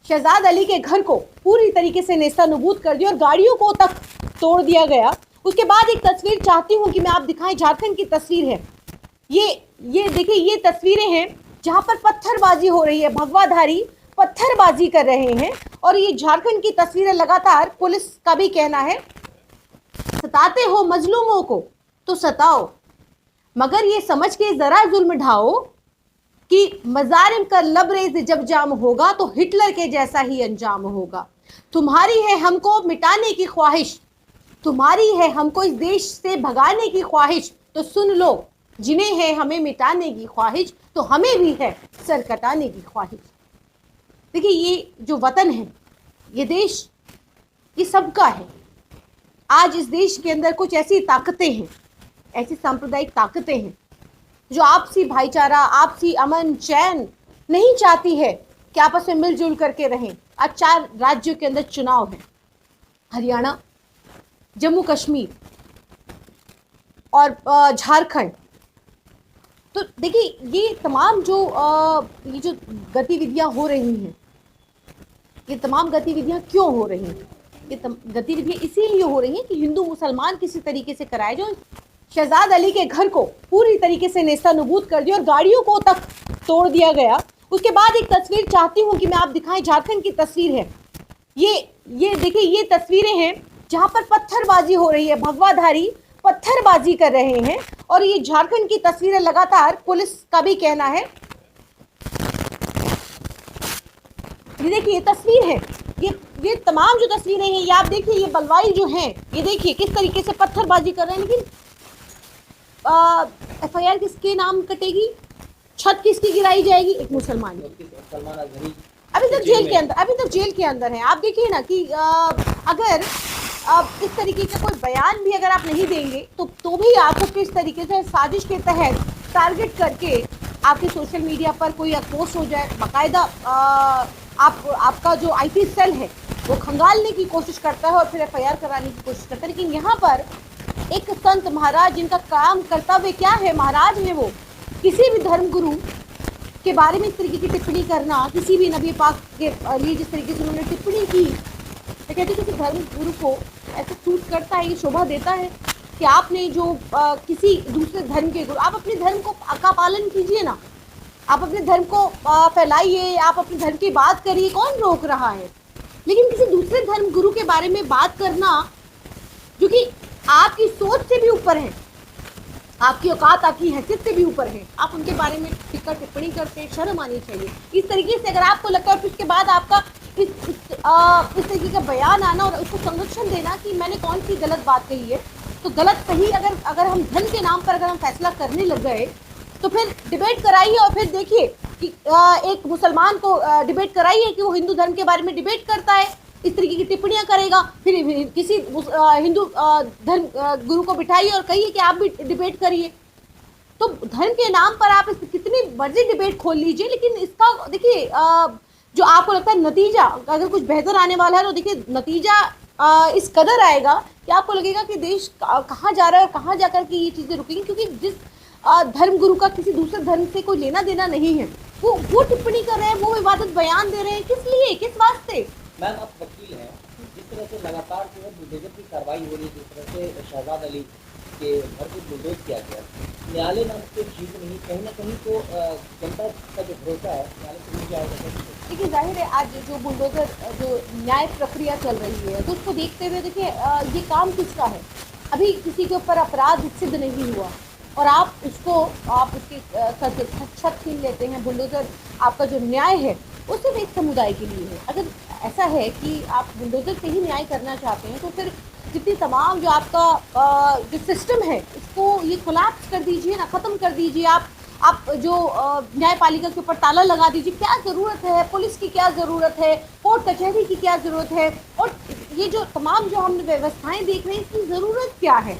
शहजाद अली के घर को पूरी तरीके से नेस्तनाबूद कर दिया और गाड़ियों को तक तोड़ दिया गया। उसके बाद एक तस्वीर चाहती हूं कि मैं आप दिखाएं, झारखंड की तस्वीर है ये देखिए, ये तस्वीरें हैं जहां पर पत्थरबाजी हो रही है, भगवाधारी पत्थरबाजी कर रहे हैं। और ये झारखंड की तस्वीरें लगातार, पुलिस का भी कहना है सताते हो मजलूमों को तो सताओ, मगर ये समझ के जरा जुल्म ढाओ कि मजालिम का लबरेज जब जाम होगा तो हिटलर के जैसा ही अंजाम होगा। तुम्हारी है हमको मिटाने की ख्वाहिश, तुम्हारी है हमको इस देश से भगाने की ख्वाहिश, तो सुन लो, जिन्हें है हमें मिटाने की ख्वाहिश तो हमें भी है सर कटाने की ख्वाहिश। देखिए, ये जो वतन है, ये देश, ये सबका है। आज इस देश के अंदर कुछ ऐसी ताकतें हैं, ऐसी सांप्रदायिक ताकतें हैं जो आपसी भाईचारा, आपसी अमन चैन नहीं चाहती है कि आपस में मिलजुल करके रहें। आज 4 राज्यों के अंदर चुनाव है, हरियाणा, जम्मू कश्मीर और झारखंड। तो देखिए, ये तमाम जो ये जो गतिविधियां हो रही हैं, ये तमाम गतिविधियां क्यों हो रही हैं? ये गतिविधियां इसीलिए हो रही हैं कि हिंदू मुसलमान किसी तरीके से कराए जो शहजाद अली के घर को पूरी तरीके से नेस्तनाबूद कर दिया और गाड़ियों को तक तोड़ दिया गया। उसके बाद एक तस्वीर चाहती हूं कि मैं आप दिखाएं, झारखंड की तस्वीर है ये देखिए, ये तस्वीरें हैं जहां पर पत्थरबाजी हो रही है, भगवाधारी पत्थरबाजी कर रहे हैं। और ये झारखंड की तस्वीरें लगातार, पुलिस का भी कहना है, ये देखिए, ये तस्वीर है, ये तमाम जो तस्वीरें हैं, ये आप देखिए, ये बलवाई जो हैं, ये देखिए किस तरीके से पत्थरबाजी कर रहे हैं। लेकिन FIR किसके नाम कटेगी, छत किसकी गिराई जाएगी? एक मुसलमान अभी तक जेल के अंदर है। आप देखिए ना कि अगर इस तरीके का कोई बयान भी अगर आप नहीं देंगे तो भी आपको किस तरीके से साजिश के तहत टारगेट करके आपके सोशल मीडिया पर कोई पोस्ट हो जाए, बाकायदा आपका जो IT सेल है वो खंगालने की कोशिश करता है और फिर FIR कराने की कोशिश करता है। लेकिन यहाँ पर एक संत महाराज, जिनका काम कर्तव्य क्या है, महाराज है वो, किसी भी धर्म गुरु के बारे में इस तरीके की टिप्पणी करना, किसी भी नबी पाक के लिए जिस तरीके से उन्होंने टिप्पणी की, तो कहते किसी धर्म गुरु को ऐसे सूट करता है, ये शोभा देता है कि आपने जो किसी दूसरे धर्म के गुरु, आप अपने धर्म का पालन कीजिए ना, आप अपने धर्म को फैलाइए, आप अपने धर्म की बात करिए, कौन रोक रहा है। लेकिन किसी दूसरे धर्म गुरु के बारे में बात करना जो कि आपकी सोच से भी ऊपर है, आपकी औकात, आपकी हैसियत से भी ऊपर है, आप उनके बारे में टिप्पणी करते हैं, शर्म आनी चाहिए। इस तरीके से अगर आपको लगता है, फिर उसके बाद आपका इस तरीके का बयान आना और उसको संरक्षण देना कि मैंने कौन सी गलत बात कही है, तो गलत सही अगर हम धन के नाम पर अगर हम फैसला करने लग गए तो फिर डिबेट कराइए और फिर देखिए कि एक मुसलमान को डिबेट कराइए कि वो हिंदू धर्म के बारे में डिबेट करता है, इस तरीके की टिप्पणियां करेगा, फिर किसी हिंदू धर्म गुरु को बिठाइए और कहिए कि आप भी डिबेट करिए। तो धर्म के नाम पर आप कितनी मर्जी डिबेट खोल लीजिए, लेकिन इसका देखिए जो आपको लगता है नतीजा अगर कुछ बेहतर आने वाला है तो देखिए नतीजा इस कदर आएगा कि आपको लगेगा कि देश कहाँ जा रहा है और कहाँ जाकर के ये चीज़ें रुकेंगी। क्योंकि जिस धर्म गुरु का किसी दूसरे धर्म से कोई लेना देना नहीं है, वो टिप्पणी कर रहे हैं, वो विवादित बयान दे रहे हैं, किस लिए, किस वास्ते? मैम, आप वकील हैं, जिस तरह से लगातार जो है बुलडोजर की कार्रवाई हो रही है, जिस तरह से शहजाद अली के घर को बुलडोज किया गया, न्यायालय नाम की चीज़ नहीं, कहीं ना कहीं तो जनता का जो भरोसा है न्यायालय से नहीं जाएगा। देखिए, जाहिर है आज जो बुलडोजर जो न्याय प्रक्रिया चल रही है, तो उसको देखते हुए देखिए ये काम किसका है? अभी किसी के ऊपर अपराध सिद्ध नहीं हुआ और आप उसकी छत छीन लेते हैं। बुलडोजर आपका जो न्याय है वो सिर्फ एक समुदाय के लिए है। अगर ऐसा है कि आप बुलडोजर से ही न्याय करना चाहते हैं तो फिर जितनी तमाम जो आपका जो सिस्टम है इसको ये कोलैप्स कर दीजिए ना, ख़त्म कर दीजिए। आप जो न्यायपालिका के ऊपर ताला लगा दीजिए। क्या ज़रूरत है, पुलिस की क्या ज़रूरत है, कोर्ट कचहरी की क्या ज़रूरत है, और ये जो तमाम जो हम व्यवस्थाएं देख रहे हैं इसकी ज़रूरत क्या है?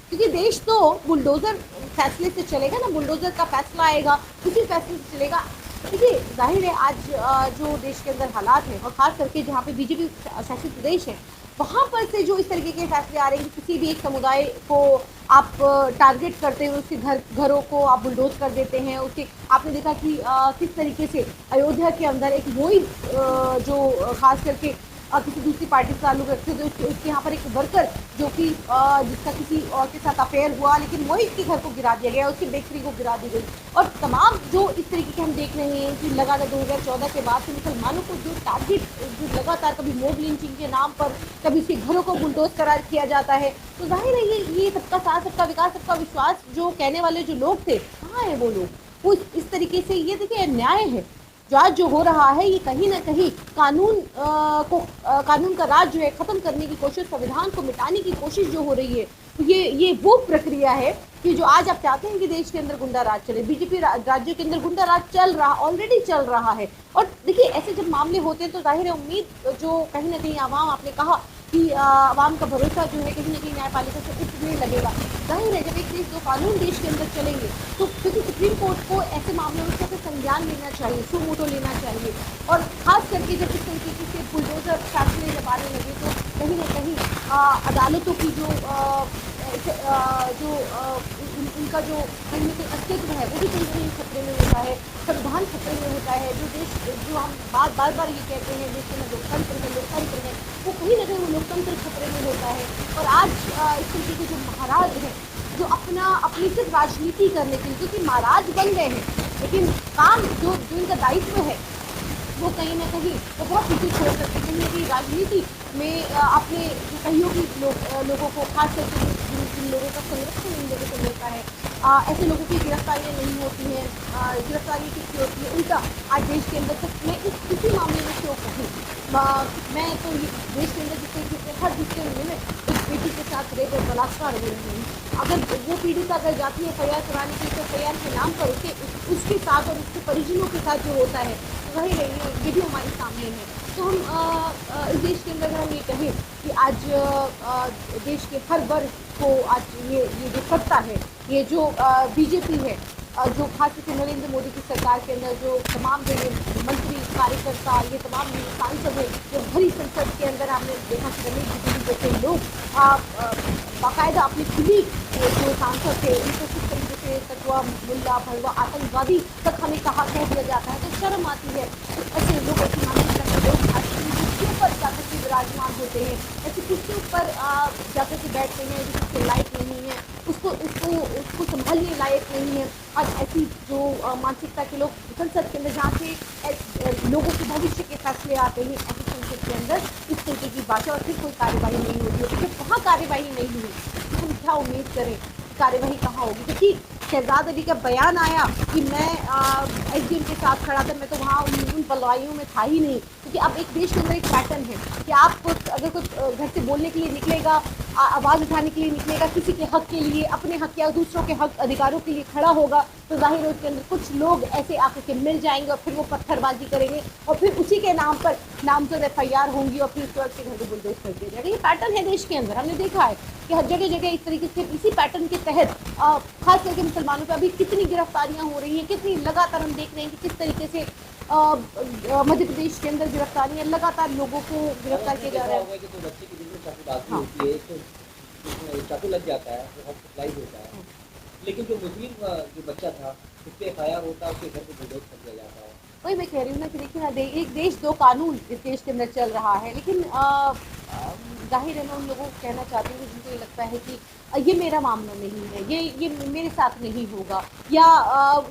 क्योंकि देश तो बुलडोज़र फैसले से चलेगा ना, बुलडोज़र का फैसला आएगा, उसी फैसले से चलेगा। देखिए, जाहिर है आज जो देश के अंदर हालात हैं और ख़ास करके जहाँ पे बीजेपी शासित प्रदेश है वहाँ पर से जो इस तरीके के फैसले आ रहे हैं कि किसी भी एक समुदाय को आप टारगेट करते हुए उसके घरों को आप बुलडोज कर देते हैं, उसके आपने देखा कि किस तरीके से अयोध्या के अंदर एक वही जो खास करके किसी दूसरी पार्टी से ताल्लुक रखते थे, उसके यहाँ पर एक वर्कर जो कि जिसका किसी और के साथ अफेयर हुआ, लेकिन वही के घर को गिरा दिया गया, उसकी बेकरी को गिरा दी गई। और तमाम जो इस तरीके के हम देख रहे हैं कि लगातार 2014 के बाद से मुसलमानों को जो टारगेट जो लगातार कभी मॉब लिंचिंग के नाम पर, कभी उसके घरों को बुलडोज करार किया जाता है, तो जाहिर है ये सबका साथ, सबका विकास, सबका विश्वास जो कहने वाले जो लोग थे, कहाँ है वो लोग? वो इस तरीके से ये देखिए अन्याय है जो आज जो हो रहा है, ये कहीं ना कहीं कानून का राज जो है ख़त्म करने की कोशिश, संविधान को मिटाने की कोशिश जो हो रही है, तो ये वो प्रक्रिया है कि जो आज आप चाहते हैं कि देश के अंदर गुंडा राज चले, बीजेपी राज्यों के अंदर गुंडा राज चल रहा, ऑलरेडी चल रहा है। और देखिए ऐसे जब मामले होते हैं तो जाहिर है उम्मीद जो कहीं ना कहीं आवाम, आपने कहा कि आवाम का भरोसा जो है कहीं ना कहीं न्यायपालिका से उठने लगेगा। जाहिर है जब एक देश, दो कानून देश के अंदर चलेंगे तो क्योंकि सुप्रीम कोर्ट को ऐसे मामलों में कैसे संज्ञान लेना चाहिए, सुमोटो लेना चाहिए, और खास करके जब इस तरीके से बुलडोजर फैसले जब आने लगे तो कहीं ना कहीं अदालतों की उनका जो कहीं ना कहीं अस्तित्व है वो भी कहीं ना कहीं खतरे में होता है, संविधान खतरे में होता है। जो हम बार बार ये कहते हैं देश में लोकतंत्र है, वो कहीं ना कहीं वो लोकतंत्र खतरे में होता है। और आज इस तरीके के जो महाराज हैं जो अपनी सिर्फ राजनीति करने के लिए, क्योंकि महाराज बन गए हैं, लेकिन काम जो इनका दायित्व है वो कहीं ना कहीं वो बहुत पीछे छोड़ सकते हैं। कहीं ना कहीं राजनीति में अपने जो सहयोगी लोगों को, खास करके जिन लोगों का संरक्षण इन लोगों को मिलता है, ऐसे लोगों की गिरफ्तारियाँ नहीं होती हैं, गिरफ्तारी किसकी होती है उल्टा। आज देश के अंदर तक मैं इसी मामले में क्यों कहूँ, मैं तो ये देश के अंदर जिससे हर दूसरे महीने में एक बेटी के साथ रेप और बलात्कार हो रहे हैं, अगर वो पीड़िता अगर जाती है FIR कराने के लिए, तो FIR के नाम पर उसके साथ और उसके परिजनों के साथ जो होता है वही रही वीडियो हमारे सामने है। तो हम इस देश के अंदर हम ये कहें कि आज देश के हर वर्ग को आज ये जो सत्ता है, ये जो बीजेपी है, जो खास करके नरेंद्र मोदी की सरकार के अंदर जो तमाम जो ये मंत्री, कार्यकर्ता, ये तमाम सांसद है, जो भरी संसद के अंदर हमने देखा कि रमेश बिजली जैसे लोग बाकायदा अपनी खुली जो सांसद थे उनको किस तरीके से तकवा, मुल्ला, भड़वा, आतंकवादी तक हमें कहा कह दिया जाता है, तो शर्म आती है। ऐसे लोग, ऐसी मानसिकता के लोग आज कुर्सियों पर जाकर के विराजमान होते हैं, ऐसी कुर्सियों पर जाकर के बैठते हैं जिसके लायक नहीं है, उसको संभालने लायक नहीं है। आज ऐसी जो मानसिकता के लोग संसद के अंदर जहाँ से लोगों के भविष्य के फैसले आते हैं, ऐसी संसद के अंदर इस तरीके की भाषा और फिर कोई कार्यवाही नहीं होती है। जब वहाँ कार्यवाही नहीं हुई तो हम क्या उम्मीद करें कार्यवाही कहाँ होगी? क्योंकि शहजाद अली का बयान आया कि मैं SDM के साथ खड़ा था, मैं तो वहाँ उन बलवाइयों में था ही नहीं, क्योंकि अब एक देश के अंदर एक पैटर्न है कि आप अगर कुछ घर से बोलने के लिए निकलेगा, आवाज़ उठाने के लिए निकलेगा, किसी के हक के लिए, अपने हक या दूसरों के हक अधिकारों के लिए खड़ा होगा, तो जाहिर है उसके अंदर कुछ लोग ऐसे आकर के मिल जाएंगे और फिर वो पत्थरबाजी करेंगे और फिर उसी के नाम पर नामजद FIR होंगी और फिर उसके बाद के घर को बुलडोज कर दिया जाएगा। ये पैटर्न है देश के अंदर, हमने देखा है कि हर जगह जगह इस तरीके से इसी पैटर्न के तहत खास करके मुसलमानों पर अभी कितनी गिरफ्तारियां हो रही हैं, कितनी लगातार हम देख रहे हैं कि किस तरीके से मध्य प्रदेश के अंदर गिरफ्तारियां, लगातार लोगों को गिरफ्तार किया जा रहा है। तो बच्चे की जिसमें चाकूबाजी होती है तो चाकू लग जाता है, तो हॉस्पिटलाइज होता है, लेकिन जो मुस्लिम जो बच्चा था उस पर FIR होता है, उसके घर को बुलडोज कर दिया जाता है। वही मैं कह रही हूँ ना कि देखिए ना, एक देश दो कानून इस देश के अंदर चल रहा है, लेकिन जाहिर है मैं उन लोगों को कहना चाहती हूँ जिनको ये लगता है कि ये मेरा मामला नहीं है, ये मेरे साथ नहीं होगा, या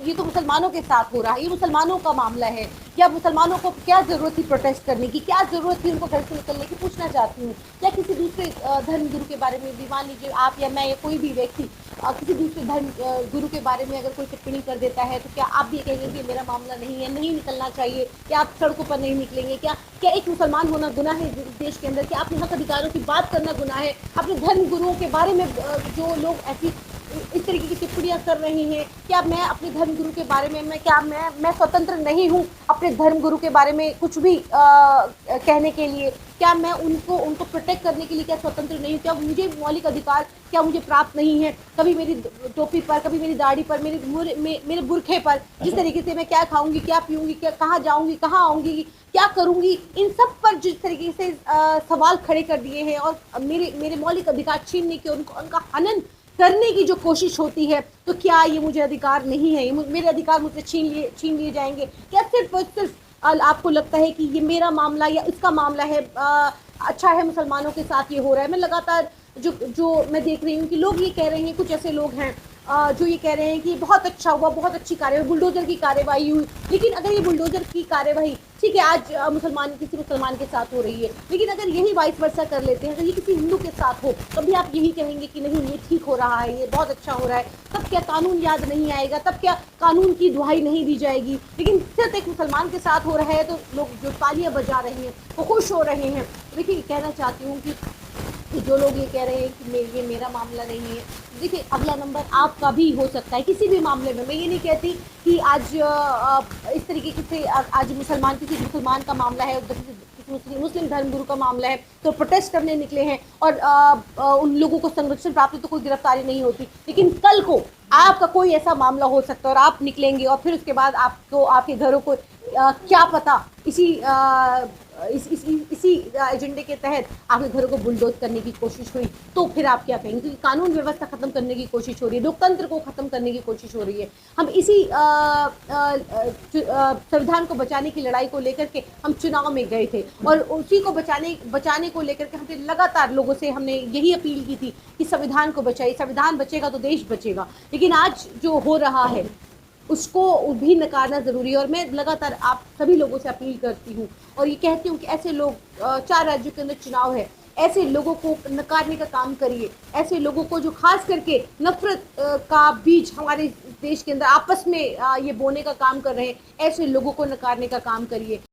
ये तो मुसलमानों के साथ हो रहा है, ये मुसलमानों का मामला है, या मुसलमानों को क्या ज़रूरत थी प्रोटेस्ट करने की, क्या ज़रूरत थी उनको घर से निकलने की, पूछना चाहती हूँ। या किसी दूसरे धर्म गुरु के बारे में भी मान लीजिए आप या मैं या कोई भी व्यक्ति किसी दूसरे धर्म गुरु के बारे में अगर कोई टिप्पणी कर देता है, तो क्या आप भी कहेंगे कि मेरा मामला नहीं है, नहीं निकलना चाहिए, क्या आप सड़कों पर नहीं निकलेंगे? क्या एक मुसलमान होना गुनाह है देश के अंदर? क्या अपने हक अधिकारों की बात करना गुनाह है? अपने धर्म गुरुओं के बारे में जो लोग ऐसी इस तरीके की टिप्पणियां कर रहे हैं? क्या मैं अपने धर्मगुरु के बारे में मैं स्वतंत्र नहीं हूँ अपने धर्मगुरु के बारे में कुछ भी कहने के लिए? क्या मैं उनको प्रोटेक्ट करने के लिए क्या स्वतंत्र नहीं हूँ? क्या मुझे मौलिक अधिकार क्या मुझे प्राप्त नहीं है? कभी मेरी टोपी पर, कभी मेरी दाढ़ी पर, मेरे बुरखे पर, जिस तरीके से मैं क्या खाऊंगी, क्या पीऊंगी, क्या कहाँ जाऊंगी, कहाँ आऊंगी, क्या करूंगी, इन सब पर जिस तरीके से सवाल खड़े कर दिए हैं और मेरे मौलिक अधिकार छीनने के, उनका हनन करने की जो कोशिश होती है, तो क्या ये मुझे अधिकार नहीं है? मेरे अधिकार मुझसे छीन लिए जाएंगे क्या? सिर्फ और सिर्फ आपको लगता है कि ये मेरा मामला या इसका मामला है, अच्छा है मुसलमानों के साथ ये हो रहा है? मैं लगातार जो मैं देख रही हूँ कि लोग ये कह रहे हैं, कुछ ऐसे लोग हैं जो ये कह रहे हैं कि बहुत अच्छा हुआ, बहुत अच्छी कार्यवाही, बुलडोजर की कार्यवाही हुई। लेकिन अगर ये बुलडोजर की कार्यवाही ठीक है आज किसी मुसलमान के साथ हो रही है, लेकिन अगर यही वाइस वर्सा कर लेते हैं, अगर ये किसी हिंदू के साथ हो, तब भी आप यही कहेंगे कि नहीं ये ठीक हो रहा है, ये बहुत अच्छा हो रहा है। तब क्या कानून याद नहीं आएगा? तब क्या कानून की दुहाई नहीं दी जाएगी? लेकिन सिर्फ एक मुसलमान के साथ हो रहा है तो लोग जो तालियां बजा रहे हैं वो खुश हो रहे हैं। देखिए कहना चाहती हूँ कि जो लोग ये कह रहे हैं कि ये मेरा मामला नहीं है, देखिए अगला नंबर आपका भी हो सकता है किसी भी मामले में। मैं ये नहीं कहती कि आज इस तरीके से आज किसी मुसलमान का मामला है, मुस्लिम धर्मगुरु का मामला है तो प्रोटेस्ट करने निकले हैं और उन लोगों को संरक्षण प्राप्त है तो कोई गिरफ्तारी नहीं होती। लेकिन कल को आपका कोई ऐसा मामला हो सकता है और आप निकलेंगे और फिर उसके बाद आपको आपके घरों को क्या पता इसी एजेंडे के तहत आपके घरों को बुलडोज करने की कोशिश हुई, तो फिर आप क्या कहेंगे? क्योंकि कानून व्यवस्था खत्म करने की कोशिश हो रही है, लोकतंत्र को खत्म करने की कोशिश हो रही है। हम इसी संविधान को बचाने की लड़ाई को लेकर के हम चुनाव में गए थे और उसी को बचाने को लेकर के हमने लगातार लोगों से हमने यही अपील की थी कि संविधान को बचाइए, संविधान बचेगा तो देश बचेगा। लेकिन आज जो हो रहा है उसको भी नकारना ज़रूरी है और मैं लगातार आप सभी लोगों से अपील करती हूँ और ये कहती हूँ कि ऐसे लोग 4 राज्यों के अंदर चुनाव है, ऐसे लोगों को नकारने का काम करिए। ऐसे लोगों को जो खास करके नफरत का बीज हमारे देश के अंदर आपस में ये बोने का काम कर रहे हैं, ऐसे लोगों को नकारने का काम करिए।